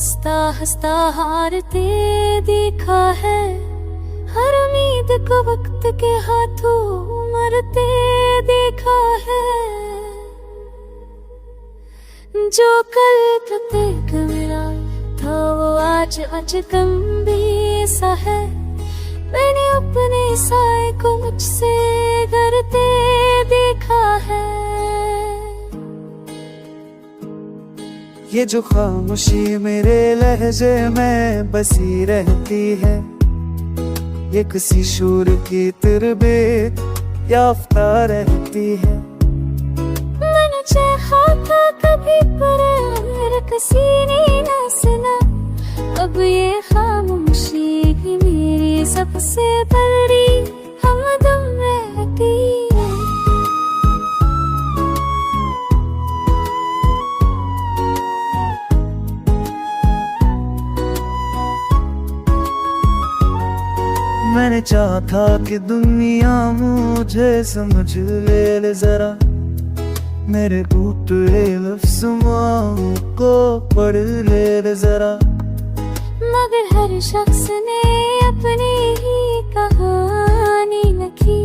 हंसता हंसता हारते देखा है, हर उम्मीद को वक्त के हाथों मरते देखा है। जो कल तक एक मेरा था वो आज अजनबी सा है। मैंने अपने साए को मुझसे डरते देखा है। ये जो खामोशी मेरे लहजे में बसी रहती है, ये किसी शूर की तरबियत याफ्ता रहती है। मैंने चाहा था कभी पर किसी ने ना सुना, अब ये खामोशी ही मेरी सबसे बड़ी हमदम रहती है। मैंने चाहा था कि दुनिया मुझे समझ ले जरा, मेरे टूटे लफ्ज़ों को पढ़ ले जरा। मगर हर शख्स ने अपनी ही कहानी लिखी,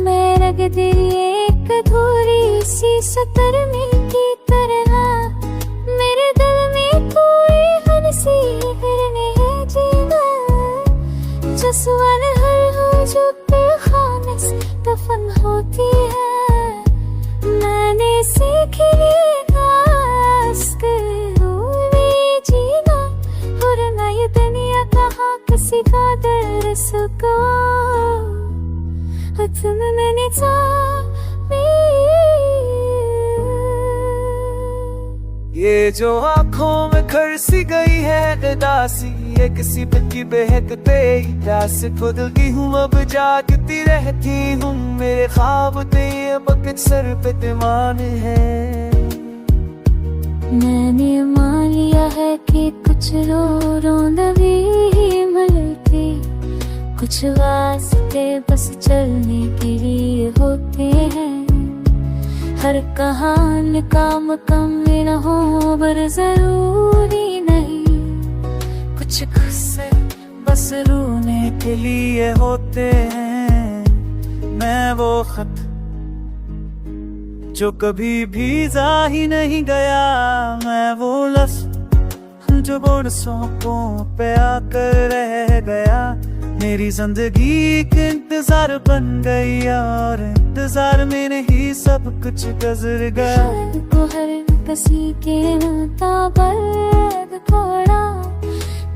मैं रग दे एक अधूरी सी सतरने की तरह। मेरे दिल में कोई हंसी फिरने है जीना, जो सवाल हर हो जो खाने से दफन होती है। मैंने सीख लिया जीना, और नई दुनिया कहाँ किसी का दर सको। मैंने ये जो आँखों में खरसी गई है दासी, ये किसी की बहकते प्यास खुद की हूँ, अब जागती रहती हूँ। मेरे ख्वाब ते अब सर पे तमान है। मैंने मान लिया है कि कुछ रोंदवी मिलती, कुछ वास्ते बस चलने के लिए होते हैं। हर कहानी का मुकम्मल न हो पर जरूरी नहीं, कुछ गुस्से बस रोने के लिए होते हैं। मैं वो खत जो कभी भीजा ही नहीं गया, मैं वो लफ्ज़ जो बरसों पे आकर रह गया। मेरी जिंदगी के इंतजार बन गई और इंतजार में नहीं सब कुछ गुजर गया। हर किसी के मुताबिक थोड़ा,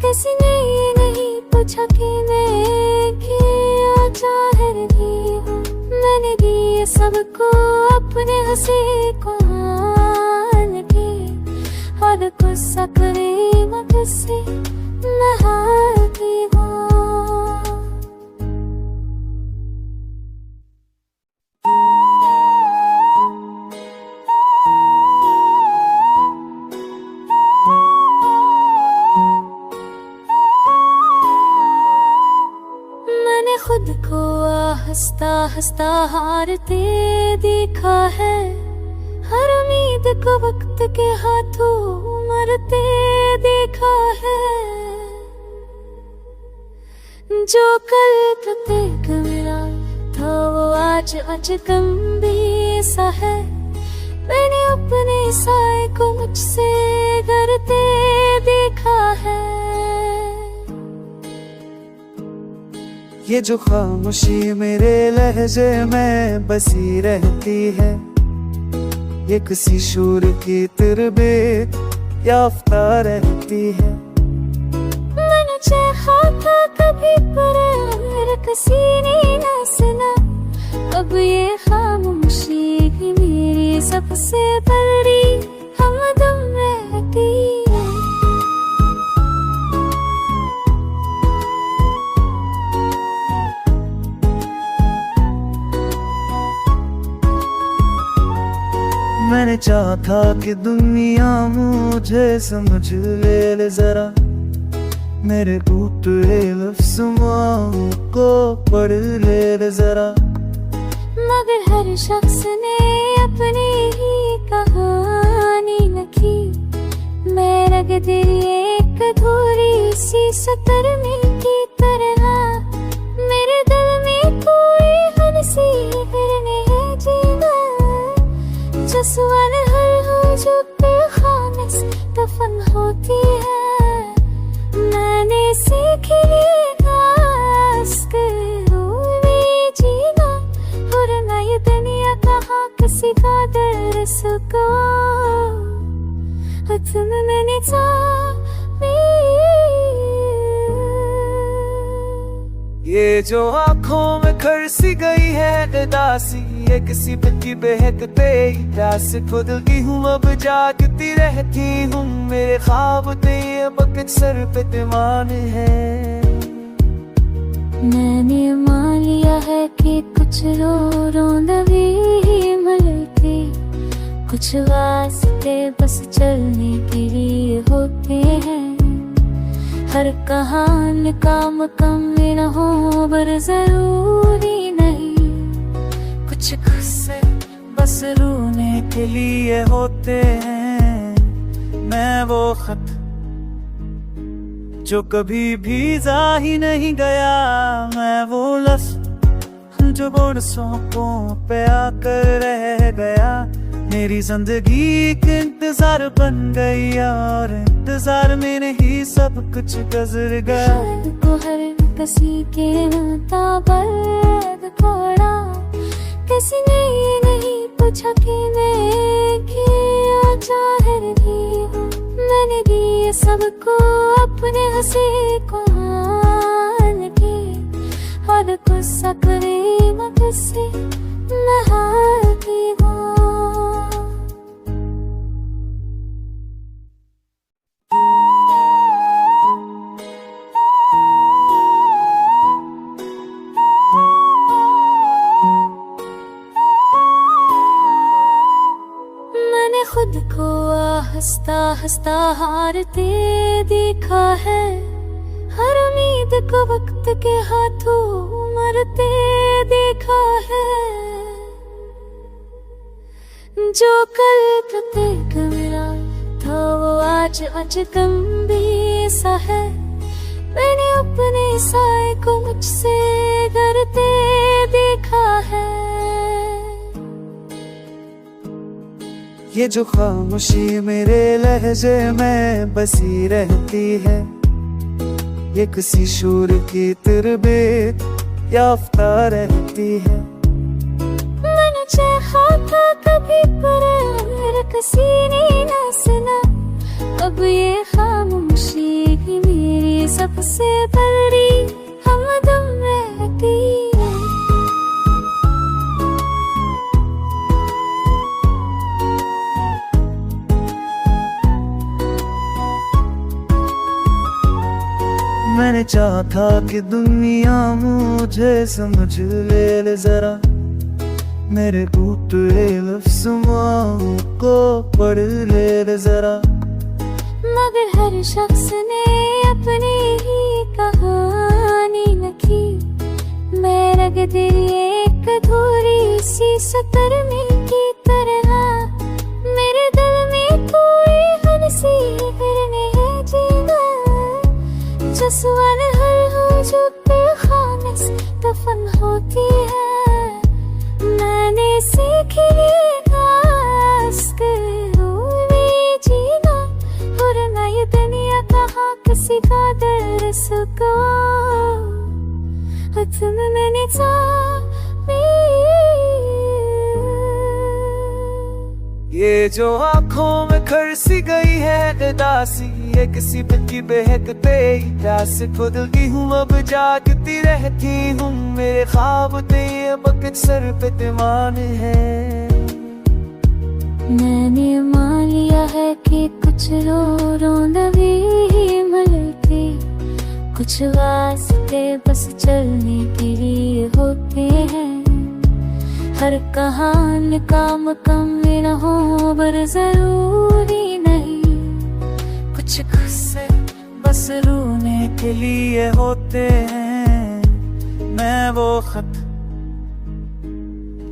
किसी ने ये नहीं पूछा कि मैं क्या चाह रही हूँ। मैंने दिए सबको अपने हंसी को मान के, और गुस्सा करे न किसी नहाती हूँ। खुद को हंसता हंसता हारते देखा है, हर उम्मीद को वक्त के हाथों मरते देखा है। जो कल तक एक मेरा था वो आज अजनबी सा है। मैंने अपने साए को मुझसे डरते देखा है। ये जो खामोशी मेरे लहजे में बसी रहती है, ये किसी शूर की तरबियत याफ्ता रहती है। मैंने चाहा था कभी पर किसी ने ना सुना, अब ये खामोशी ही मेरी सबसे बड़ी हमदम रहती है। मैंने चाहा था कि दुनिया मुझे समझ ले जरा, मेरे टूटे लफ्ज़ों को पढ़ ले जरा। मगर हर शख्स ने अपनी ही कहानी लिखी, मैं रग तेरी एक अधूरी सी सतरनी की तरह, मेरे दिल में कोई हंसी फिरने है जीना, जो सवाल हर हो जो खामिस दफन होती है, मैंने सीख लिया जीना, और मैं ये दुनिया कहाँ किसी का दर्स को तुम मैंने ये जो आँखों में खरसी गई है दासी, ये किसी की बहकते प्यास को दिल की हूँ, अब जागती रहती हूँ, मेरे ख्वाब ये बकत सर पे दीवान है। मैंने मान लिया है कि कुछ रोंदवी मलते, कुछ वास्ते बस चलने के लिए होते हैं, हर कहानी का मुकम्मिल हो पर जरूरी नहीं, कुछ गुस्से बस रोने के लिए होते हैं, मैं वो खत जो कभी भी जा ही नहीं गया, मैं वो लफ्ज़ जो बरसों पे आकर रह गया, मेरी जिंदगी के इंतजार बन गई और इंतजार में नहीं सब कुछ गुजर गया। को हर किसी के नाताबद खोड़ा, किसी ने ये नहीं पूछा कि मैं क्या जाहिर भी हूँ, मैंने दिए सबको अपने हंसी को मान के, और गुस्सा करे मैं किसी मैं हाथी हूँ। खुद को हंसता हंसता हारते देखा है, हर उम्मीद को वक्त के हाथों मरते देखा है, जो कल प्रत्येक मेरा था वो आज अजनबी सा है, मैंने अपने साए को मुझसे डरते देखा है। ये जो खामोशी मेरे लहजे में बसी रहती है, ये किसी शूर की तरबियत याफ्ता रहती है, मैंने चाहा था कभी पर किसी ने ना सुना, अब ये खामोशी ही मेरी सबसे बड़ी हमदम रहती है। मैंने चाहा था कि दुनिया मुझे समझ ले जरा, मेरे टूटे लफ्ज़ों को पढ़ ले जरा, मगर हर शख्स ने अपनी ही कहानी लिखी, मैं रग तेरी एक अधूरी सी सतरनी की तरह, मेरे दिल में कोई हंसी फिरने है जीना, जो सवाल हर हो जो खामिस दफन होती है, मैंने सीख लिया जीना, और मैं ये दुनिया कहाँ किसी का दर्स को तुम मैंने ये जो आँखों में खरसी गई है दासी, ये किसी की बहकते प्यास को दिल की हूँ, अब जागती रहती हूँ, मेरे ख्वाब ये बकत सर पे दीवान है। मैंने मान लिया है कि कुछ रोंदवी मलते, कुछ वास्ते बस चलने के लिए होते हैं, हर कहानी का मुकम्मिल हो पर जरूरी नहीं, कुछ गुस्से बस रोने के लिए होते हैं, मैं वो खत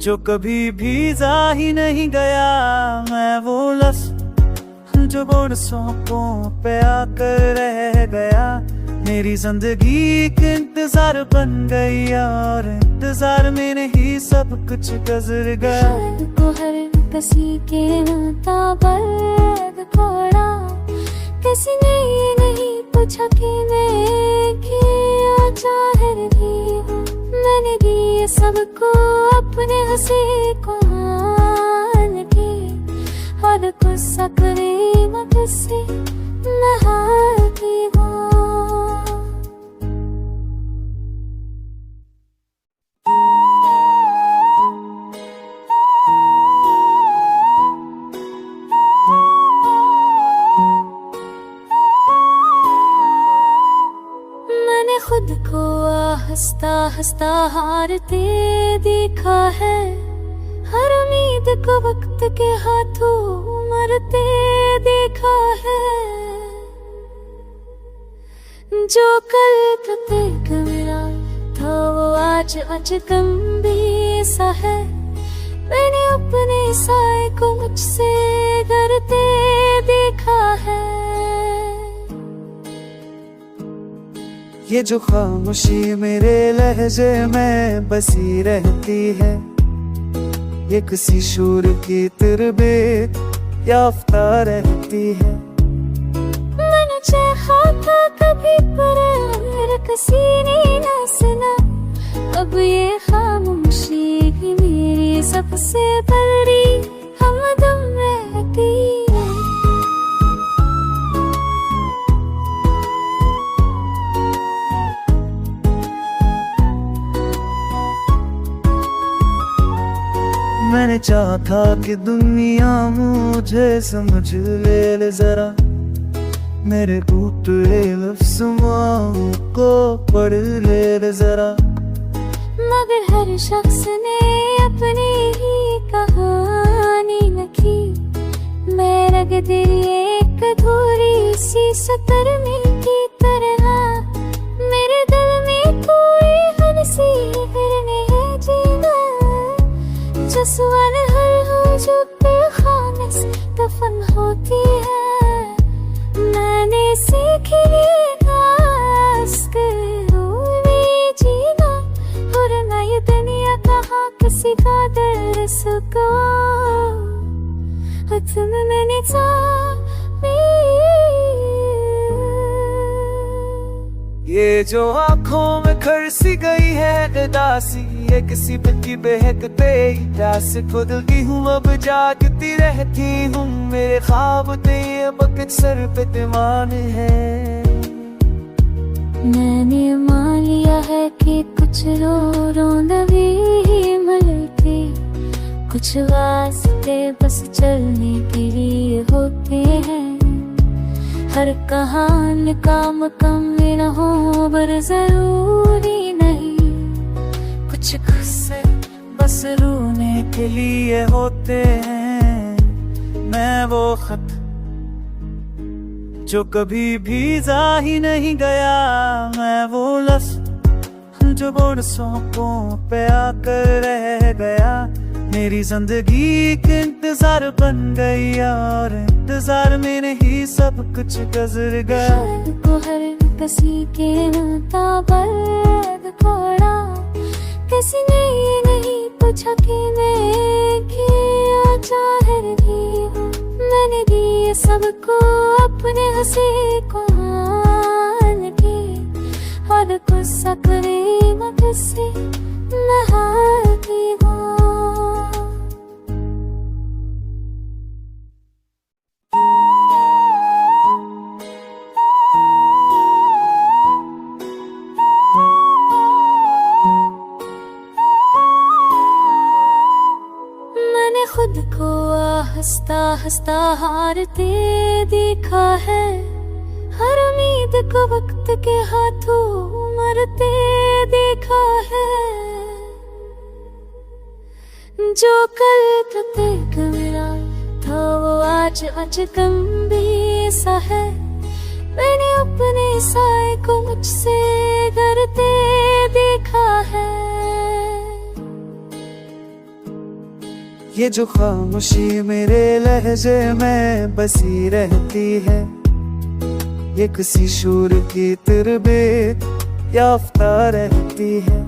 जो कभी भी जा ही नहीं गया, मैं वो लफ्ज़ जो बरसों को पे आकर रह गया। मेरी जिंदगी एक इंतजार बन गई और इंतजार में नहीं सब कुछ गुजर गया। शायद को हर किसी के नाता बर्द थोड़ा, किसी ने ये नहीं पूछा कि मैं क्या चाहर भी हूँ। मैंने दिए सबको अपने हंसी को मान के, और गुस्सा करे मत से नहाती हूँ। खुद को हंसता हंसता हारते देखा है, हर उम्मीद को वक्त के हाथों मरते देखा है। जो कल तक मेरा था वो आज अजनबी सा है। मैंने अपने साए को मुझसे डरते देखा है। ये जो खामोशी मेरे लहजे में बसी रहती है, ये किसी शूर की तरबीयत याफ्ता रहती है। मैंने चाहा था कभी पर किसी ने न सुना, अब ये खामोशी ही मेरी सबसे बड़ी हमदम रहती है। मैंने चाहा था कि दुनिया मुझे समझ ले जरा, मेरे टूटे लफ्ज़ों को पढ़ ले जरा। मगर हर शख्स ने अपनी ही कहानी लिखी। मैं रग दिल एक अधूरी सी सतर में की तरह, मेरे दिल में कोई हंसी फिरने है जीना। जो सवाल हर हो जो खाने से दफन होती है, मैंने सीख लिया जीना। और न ये दुनिया कहाँ किसी का दिल सको, तुम मैंने ये जो आँखों में खरसी गई है उदासी, ये किसी की बहकते प्यास को दिलती हूँ। अब जागती रहती हूँ, मेरे ख्वाब ते अब सर पे तमान है। मैंने मान लिया है कि कुछ रोंदवी मिलती, कुछ वास्ते बस चलने के लिए होते हैं। हर कहानी का मुकम्मल न हो बर जरूरी नहीं, कुछ गुस्से बस रोने के लिए होते हैं। मैं वो खत जो कभी भीजा ही नहीं गया, मैं वो लफ्ज़ जो बरसों को पे आकर रह गया। मेरी जिंदगी एक इंतजार बन गई और इंतजार में नहीं सब कुछ गुजर गया। शायद को हर किसी के नाता बर्द थोड़ा, किसी ने ये नहीं पूछा कि मैं क्या चाहर भी हूँ। मैंने दिए सबको अपने हंसी को मान के, और गुस्सा करे मत से नहाती हूँ। खुद को हंसता हंसता हारते देखा है, हर उम्मीद को वक्त के हाथों मरते देखा है। जो कल तक मेरा था वो आज अजनबी सा है। मैंने अपने साए को मुझसे डरते देखा है। ये जो खामोशी मेरे लहजे में बसी रहती है, ये किसी शूर की तरबीयत याफ्ता रहती है।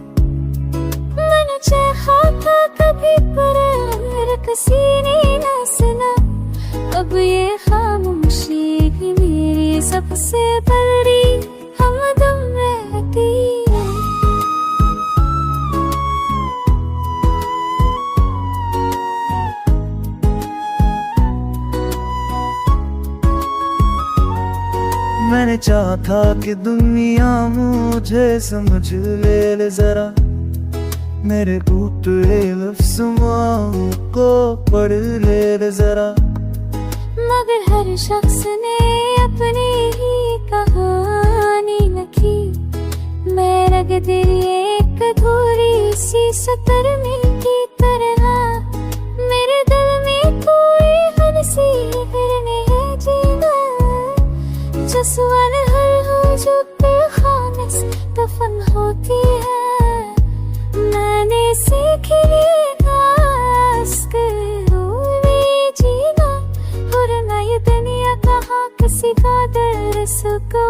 मैंने चाहा था कभी पर किसी ने ना सुना, अब ये खामोशी ही मेरी सबसे बड़ी हमदम रहती है। मैंने चाहा था कि दुनिया मुझे समझ ले जरा, मेरे टूटे लफ्ज़ों को पढ़ ले जरा। मगर हर शख्स ने अपनी ही कहानी लिखी, मैं रग तेरी एक अधूरी सी सतरनी की तरह। मेरे दिल में कोई हंसी फिरने है जीना, जो सवाल हर हो जो खाने से दफन होती है। मैंने सीख लिया जीना, और ना ये दुनिया कहाँ किसी का दिल सको,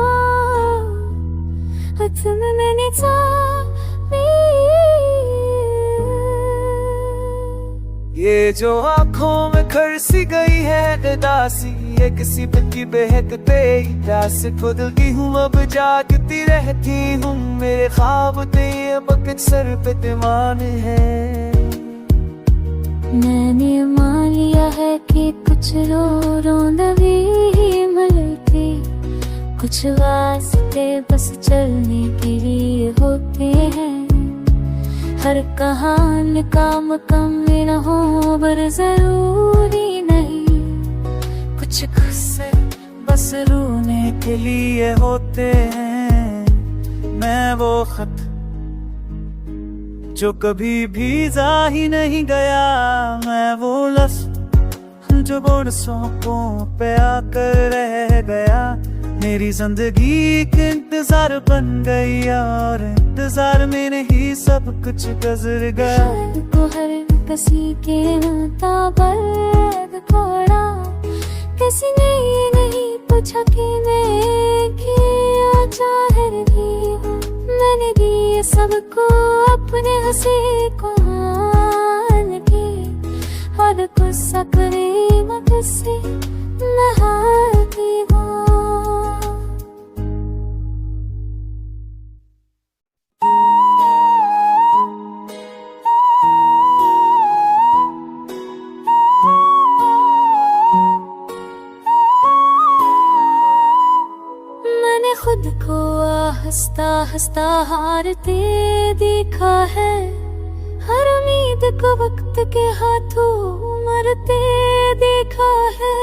तुम मैंने ये जो आँखों में खरसी गई है दासी, ये किसी की बहकते प्यास को दिल की हूँ अब जागती रहती हूँ। मेरे ख्वाब ये बकत सर पे दीवान है। मैंने मान लिया है कि कुछ रोंदवी ही मिलती, कुछ वास्ते बस चलने के लिए होते हैं। हर कहानी का मुकम्मल न हो पर जरूरी नहीं, कुछ किस्से बस रोने के लिए होते हैं। मैं वो खत जो कभी भी जा ही नहीं गया, मैं वो लफ्ज़ जो बरसों पे आकर रह गया। मेरी जिंदगी के इंतजार बन गई और इंतजार में नहीं सब कुछ गुजर गया। को हर किसी के नाता बर्द खोड़ा, किसी ने ये नहीं पूछा कि मैं क्या चाहर भी हूँ। मैंने दिए सबको अपने हंसी को मान के, और गुस्सा करे मत से नहाती हूँ। खुद को हंसता हंसता हारते देखा है, हर उम्मीद को वक्त के हाथों मरते देखा है।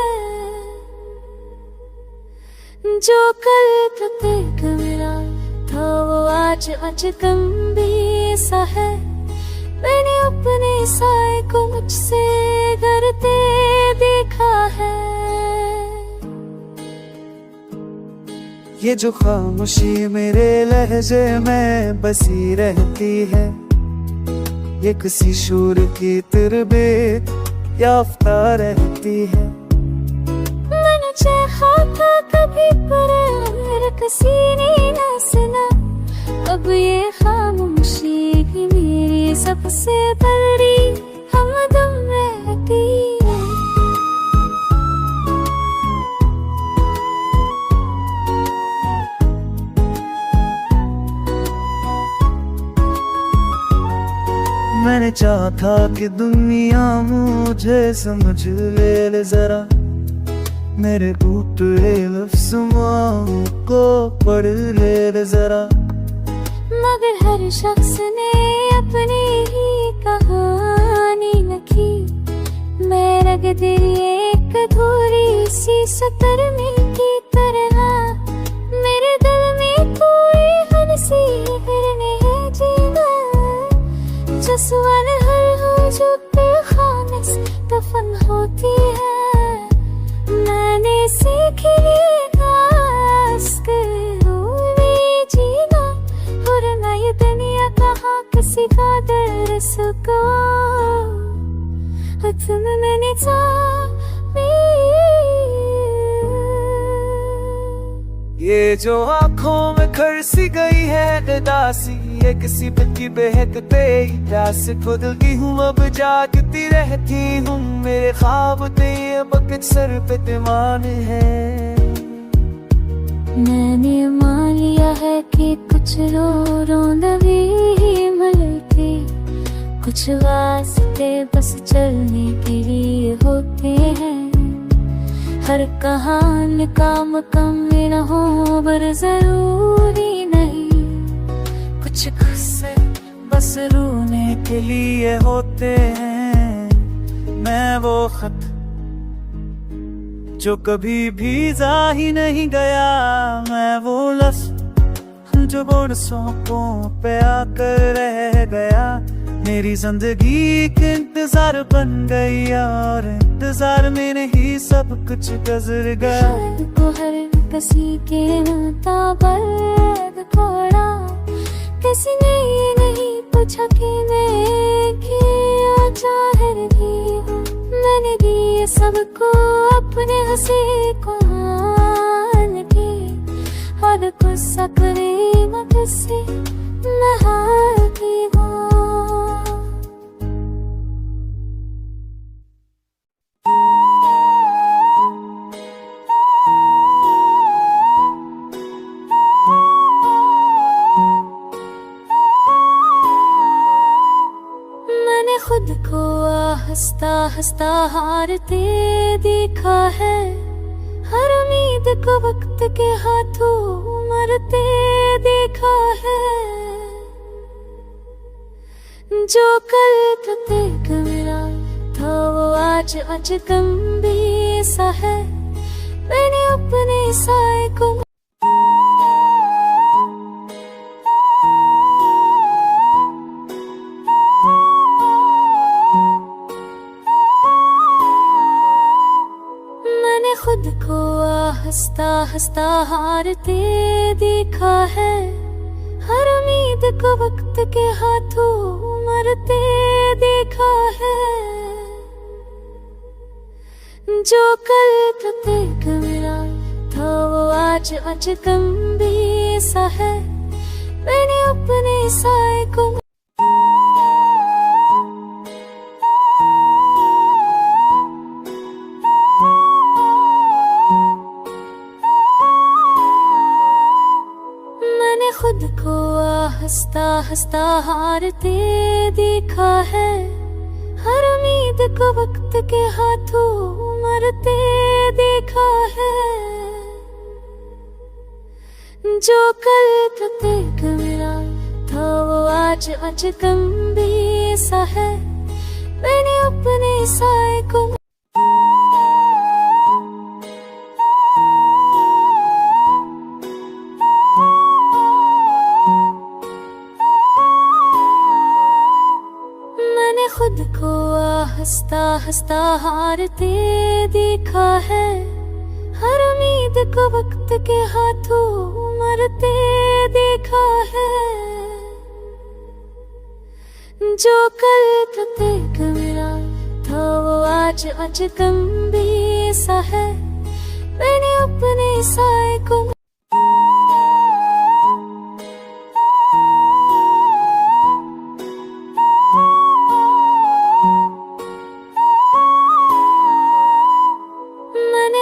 जो कल तक मेरा था वो आज अजनबी सा है। मैंने अपने साए को मुझसे डरते देखा है। ये जो खामोशी मेरे लहजे में बसी रहती है, ये किसी शूर की तरबीयत याफ्ता रहती है। मैंने चाहा था कभी पर किसी ने ना सुना, अब ये खामोशी ही मेरी सबसे बड़ी हमदम रहती है। मैंने चाहा था कि दुनिया मुझे समझ ले जरा, मेरे टूटे लफ्ज़ों को पढ़ ले जरा। मगर हर शख्स ने अपनी ही कहानी लिखी, मैं रग तेरी एक अधूरी सी सतरनी की तरह। मेरे दिल में कोई हंसी फिरने है जीना, जो सवाल हर हो जो खाने से दफन होती है। मैंने सीख लिया जीना, और ना ये दुनिया कहाँ किसी का दिल सको, फिल्मेचा मी ये जो आंखों में खरसी गई है निदासी, ये किसी बच्ची बहकते ही प्यास को दिल की हूँ अब जागती रहती हूँ। मेरे ख्वाब ते ये बकेट सर पे तिमान है। मैंने मान लिया है कि कुछ रो नवी ही मिलती, कुछ वास्ते बस चलने के लिए होते हैं। हर कहानी का मुकम्मल न हो पर जरूरी नहीं, कुछ गुस्से बस रोने के लिए होते हैं। मैं वो खत जो कभी भीजा ही नहीं गया, मैं वो लफ्ज़ जो बरसों को पे आकर रह गया। मेरी जिंदगी के इंतजार बन गई और इंतजार में नहीं सब कुछ गुजर गया। शायद को हर किसी के नाता पर थोड़ा, किसी ने ये नहीं पूछा कि मैं क्या चाहर भी हूँ। मैंने दिए सबको अपने हंसी को मान के, और गुस्सा करे न किसी नहार की हो। खुद को हंसता हंसता हारते देखा है, हर उम्मीद को वक्त के हाथों मरते देखा है। जो कल तक एक मेरा था वो आज अजनबी सा है। मैंने अपने साए को खुद को हंसता हंसता हारते देखा है, हर उम्मीद को वक्त के हाथों मरते देखा है। जो कल तक एक मेरा था वो आज अजनबी सा है। मैंने अपने साए को खुद को हंसता हंसता हारते देखा है, हर उम्मीद को वक्त के हाथों मरते देखा है। जो कल तक एक मेरा था वो आज अजनबी सा है। मैंने अपने साए को खुद को हंसता हंसता हारते देखा है, हर उम्मीद को वक्त के हाथों मरते देखा है। जो कल तक एक मेरा था वो आज अजनबी सा है। मैंने अपने साए को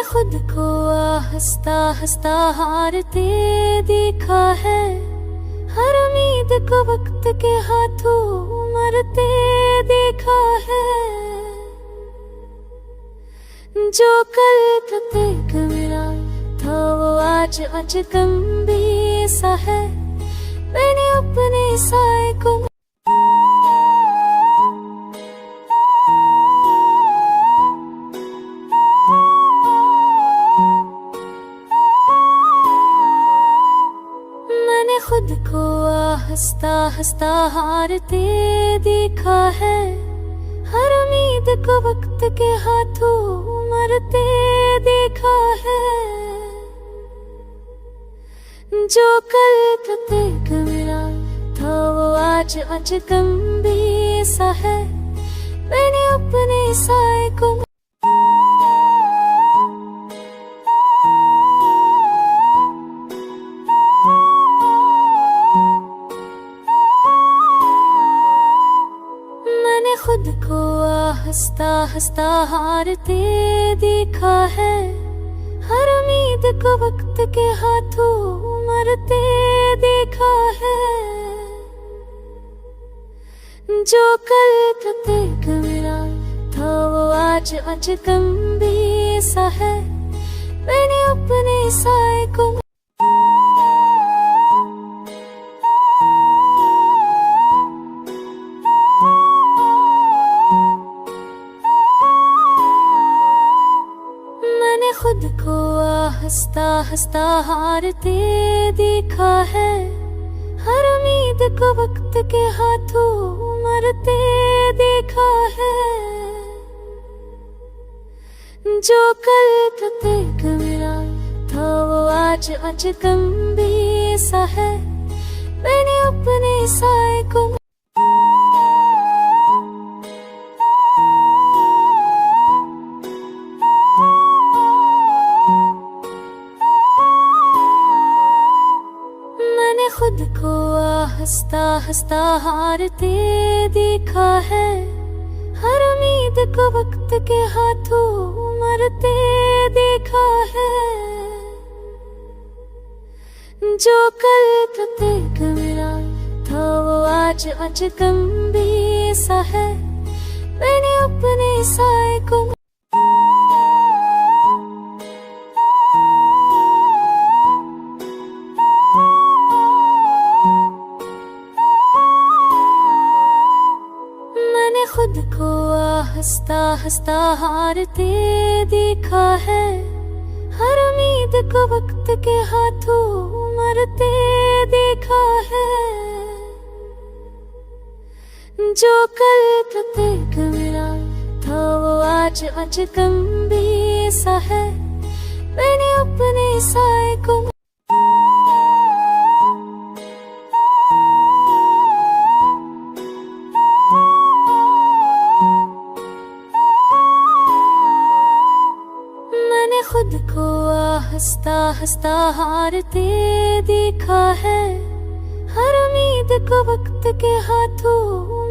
खुद को हंसता हंसता हारते देखा है, हर उम्मीद को वक्त के हाथों मरते देखा है। जो कल तक एक मेरा था वो आज अजनबी सा है। मैंने अपने साए को खुद को हंसता हंसता हारते देखा है, हर उम्मीद को वक्त के हाथों मरते देखा है। जो कल तक एक मेरा था वो आज अजनबी सा है। मैंने अपने साए को मैंने खुद को हंसता हंसता हारते देखा है, हर उम्मीद को वक्त के हाथों मरते देखा है। जो कल तक एक मेरा था वो आज अजनबी सा है, मैंने अपने साए को मैंने खुद को हंसता हंसता हारते देखा है, हर उम्मीद को वक्त के हाथों मरते देखा है। जो कल तक एक मेरा था वो आज अजनबी सा है, मैंने अपने साए को खुद को हंसता हंसता हारते देखा है, हर उम्मीद को वक्त के हाथों मरते देखा है। जो कल तक एक मेरा था वो आज अजनबी सा है, मैंने अपने साए को खुद को हंसता हंसता हारते देखा है, हर उम्मीद को वक्त के हाथों मरते देखा है। जो कल तक एक मेरा था वो आज अजनबी सा है, मैंने अपने साए को खुद को हंसता हंसता हारते देखा है, हर उम्मीद को वक्त के हाथों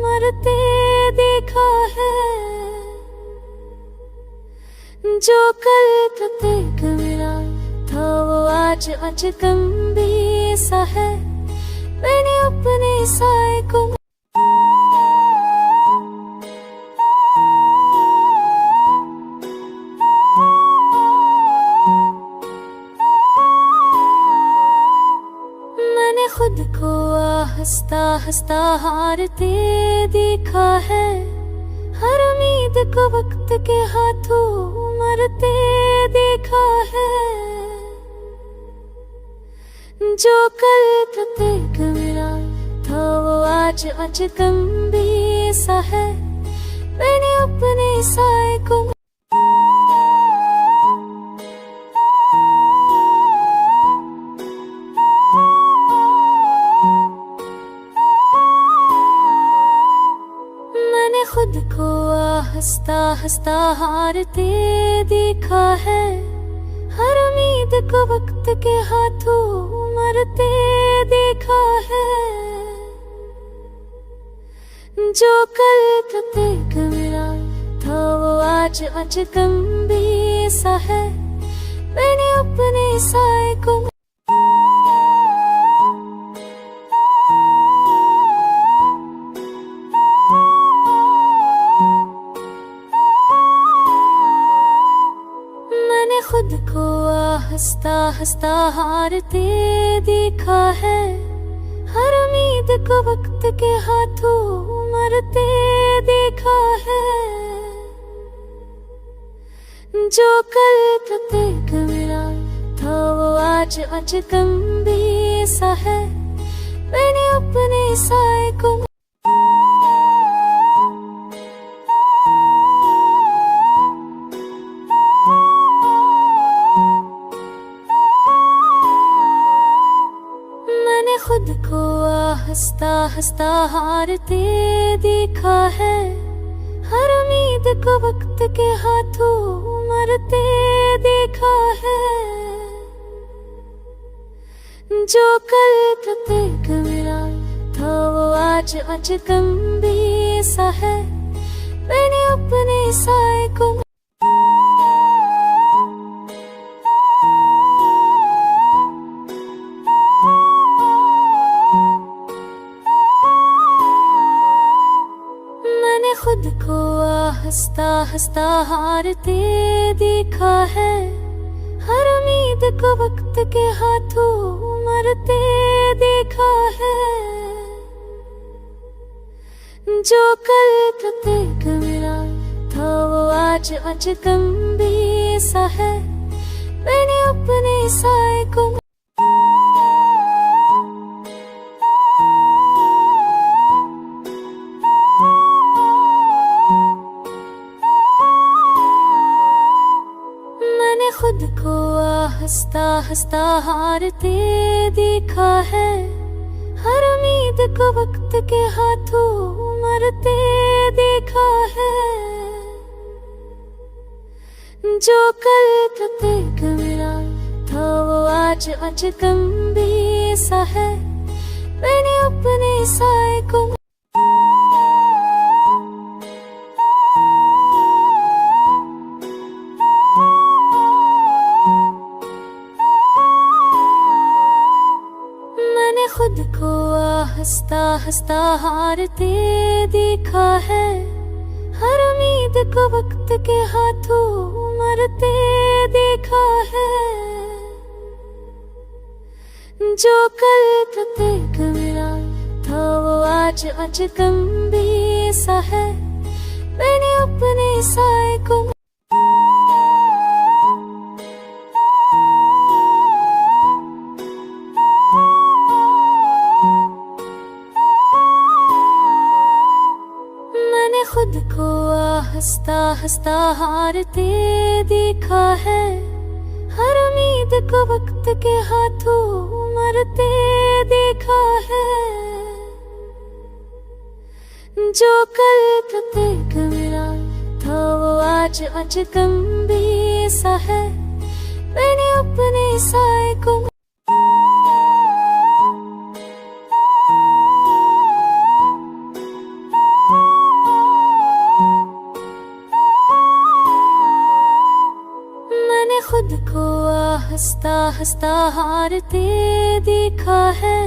मरते देखा है। जो कल तक एक मेरा था वो आज अजनबी सा है, मैंने अपने साए को खुद को हंसता हंसता हारते देखा है, हर उम्मीद को वक्त के हाथों मरते देखा है। जो कल तक एक मेरा था वो आज अजनबी सा है, मैंने अपने साए को खुद को हंसता हंसता हारते देखा है, हर उम्मीद को वक्त के हाथों मरते देखा है। जो कल तक एक मेरा था वो आज अजनबी सा है, मैंने अपने साए को खुद को हंसता हंसता हारते देखा है, हर उम्मीद को वक्त के हाथों मरते देखा है। जो कल तक एक मेरा था वो आज अजनबी सा है, मैंने अपने साए को खुद को हंसता हंसता हारते देखा है, हर उम्मीद को वक्त के हाथों मरते देखा है। जो कल तक मेरा था वो आज अजनबी सा है। मैंने अपने साए को खुद को हंसता हंसता हारते देखा है। हर उम्मीद को वक्त के हाथों मरते देखा है। जो कल तक मेरा था वो आज अजनबी सा है। मैंने अपने साए को खुद को हंसता हंसता हारते देखा है। हर उम्मीद को वक्त के हाथों मरते देखा है। जो कल तक मेरा था वो आज अजनबी सा है। मैंने अपने साए को खुद को हंसता हंसता हारते देखा है। हर उम्मीद को वक्त के हाथों मरते देखा है। जो कल तक मेरा था वो आज अजनबी सा है। मैंने अपने साए को खुद को हंसता हंसता हारते देखा है। हर उम्मीद को वक्त के हाथों मरते देखा है। जो कल तक मेरा था वो आज अजनबी सा है। मैंने अपने साए को खुद को हंसता हंसता हारते देखा है।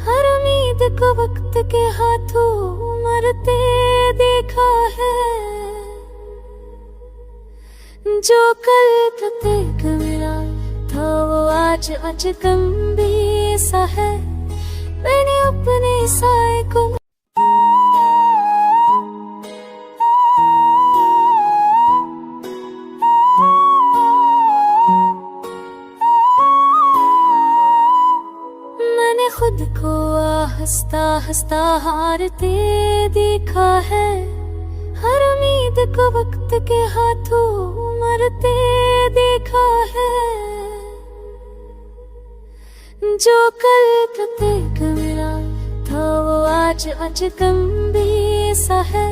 हर उम्मीद को वक्त के हाथों मरते देखा है। जो कल तक मेरा था वो आज अजनबी सा है। मैंने अपने साए को खुद को हंसता हंसता हारते देखा है। हर उम्मीद को वक्त के हाथों मरते देखा है। जो कल तक मेरा था वो आज अजनबी सा है।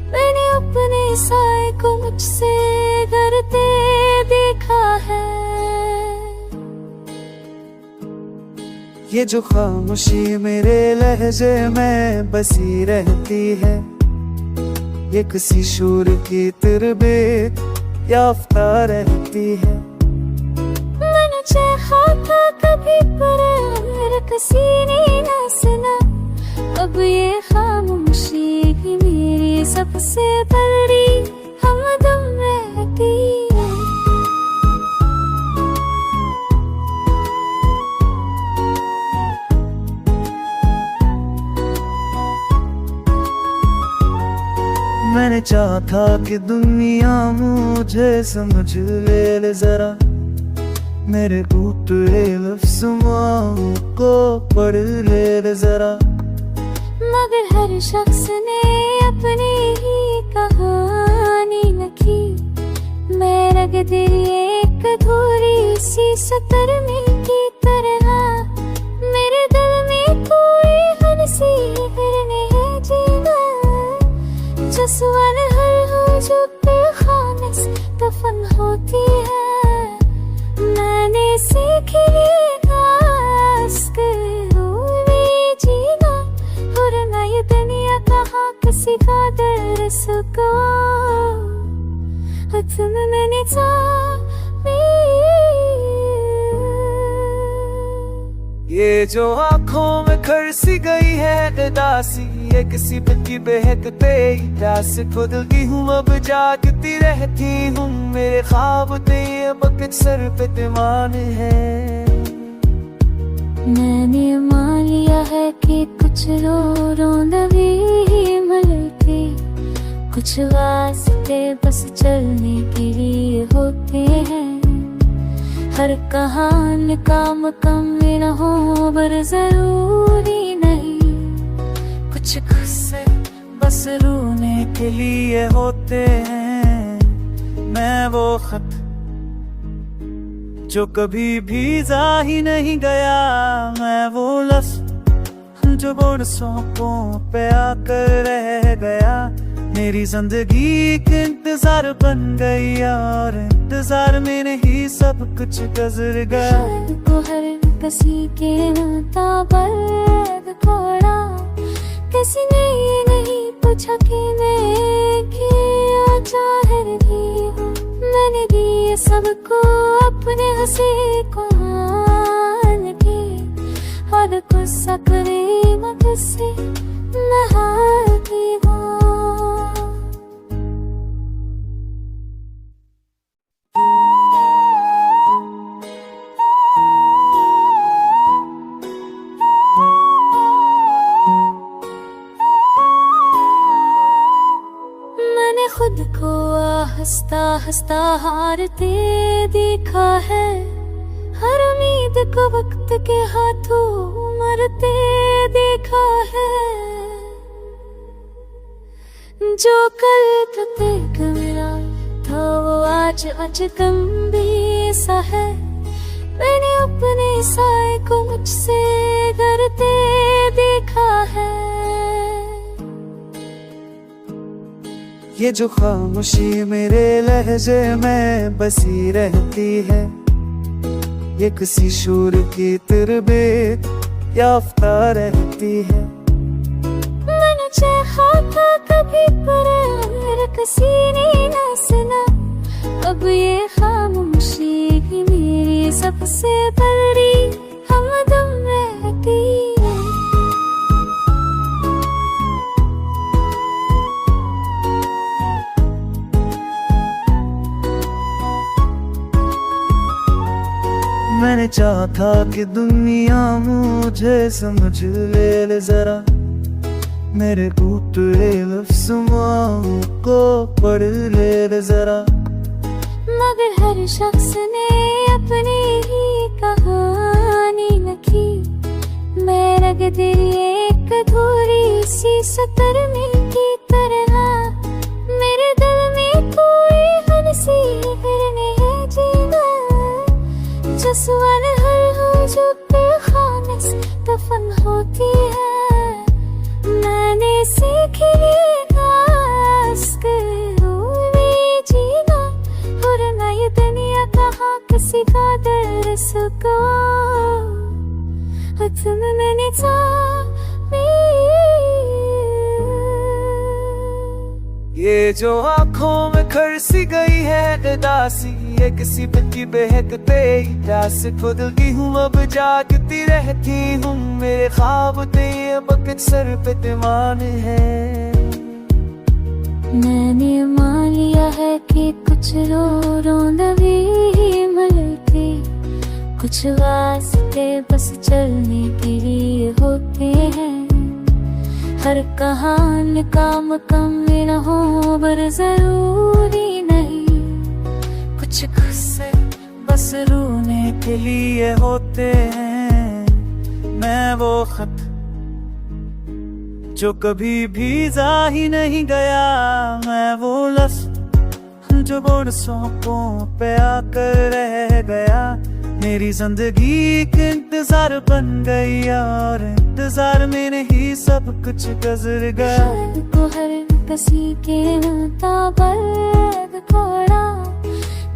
मैंने अपने साए को मुझसे डरते देखा है। ये जो खामोशी मेरे लहजे में बसी रहती है, ये किसी शूर की तरबियत याफ्ता रहती है। मैंने चाहा था कभी पर किसी ने ना सुना। अब ये खामोशी ही मेरी सबसे बड़ी हमदम रहती है। मैंने चाहा था कि दुनिया मुझे समझ ले जरा, मेरे टूटे लफ्ज़ों को पढ़ ले जरा। मगर हर शख्स ने अपनी ही कहानी लिखी। मैं रग तेरी एक अधूरी सी सतर में की तरह। मेरे दिल में कोई हंसी करने है जीना। just wanna किसी का दर्स को तुमने ये जो आंखों में खरसी गई है दासी, ये किसी की बहकते प्यास को दिलती हूँ, अब जागती रहती हूँ। मेरे ख्वाब ते बकत सर पे तमान है। मैंने मान लिया है कि कुछ रो नवी मिलती, कुछ वास्ते बस चलने के लिए होते हैं। हर कहानी का मुकम्मल हो पर जरूरी नहीं, कुछ गुस्से बस रोने के लिए होते हैं। मैं वो खत जो कभी भीजा ही नहीं गया, मैं वो लफ्ज़ जो बरसों को पे आकर रह गया। मेरी जिंदगी के इंतजार बन गई और इंतजार में नहीं सब कुछ गुजर गया। को हर किसी के नाता पर थोड़ा, किसी ने ये नहीं पूछा कि मैं क्या चाह रही हूँ। मैंने दिए सबको अपने हंसी को मान के, और गुस्सा करे मत से नहाती हूँ। खुद को हंसता हंसता हारते देखा है, हर उम्मीद को वक्त के हाथों मरते देखा है। जो कल तक मेरा था वो आज अजनबी सा है। मैंने अपने साए को मुझसे डरते देखा है। ये जो खामोशी मेरे लहजे में बसी रहती है, ये किसी शूर की तरबियत याफ्ता रहती है। मैंने चाहा था कभी पर किसी ने ना सुना, अब ये खामोशी ही मेरी सबसे बड़ी हमदम रहती है। मैंने चाहा था कि दुनिया मुझे समझ ले जरा, मेरे टूटे लफ्ज़ों को पढ़ ले जरा। मगर हर शख्स ने अपनी ही कहानी लिखी, मेरा दिल एक अधूरी सी सतरने की तरह। मेरे दिल में कोई हंसी फिरने है जीना, जो सवाल हर हो जो खाने से दफन होती है। मैंने सीख लिया जीना, और नई दुनिया कहाँ किसी का दर्स को तुमने ये जो आंखों में खरसी गई है दासी, ये किसी की बहकते प्यास को दिलती हूँ, अब जागती रहती हूँ। मेरे ख्वाब ते बकत सर पे तमान है। मैंने मान लिया है कि कुछ रो नवी मिलती, कुछ वास्ते बस चलने के लिए होते हैं। हर कहानी का मुकम्मल हो पर जरूरी नहीं, कुछ गुस्से बस रोने के लिए होते हैं। मैं वो खत जो कभी भीजा ही नहीं गया, मैं वो लफ्ज़ जो बरसों को पे आकर रह गया। मेरी जिंदगी के इंतजार बन गई और इंतजार में नहीं सब कुछ गुजर गया। को हर किसी के नाता पर थोड़ा,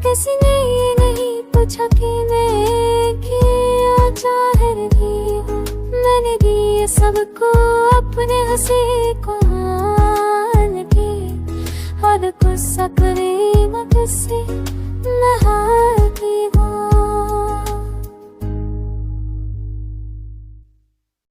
किसी ने ये नहीं पूछा कि मैं क्या चाह रही हूँ। मैंने दिए सबको अपने हंसी को और गुस्सा करे न किसी मैं हार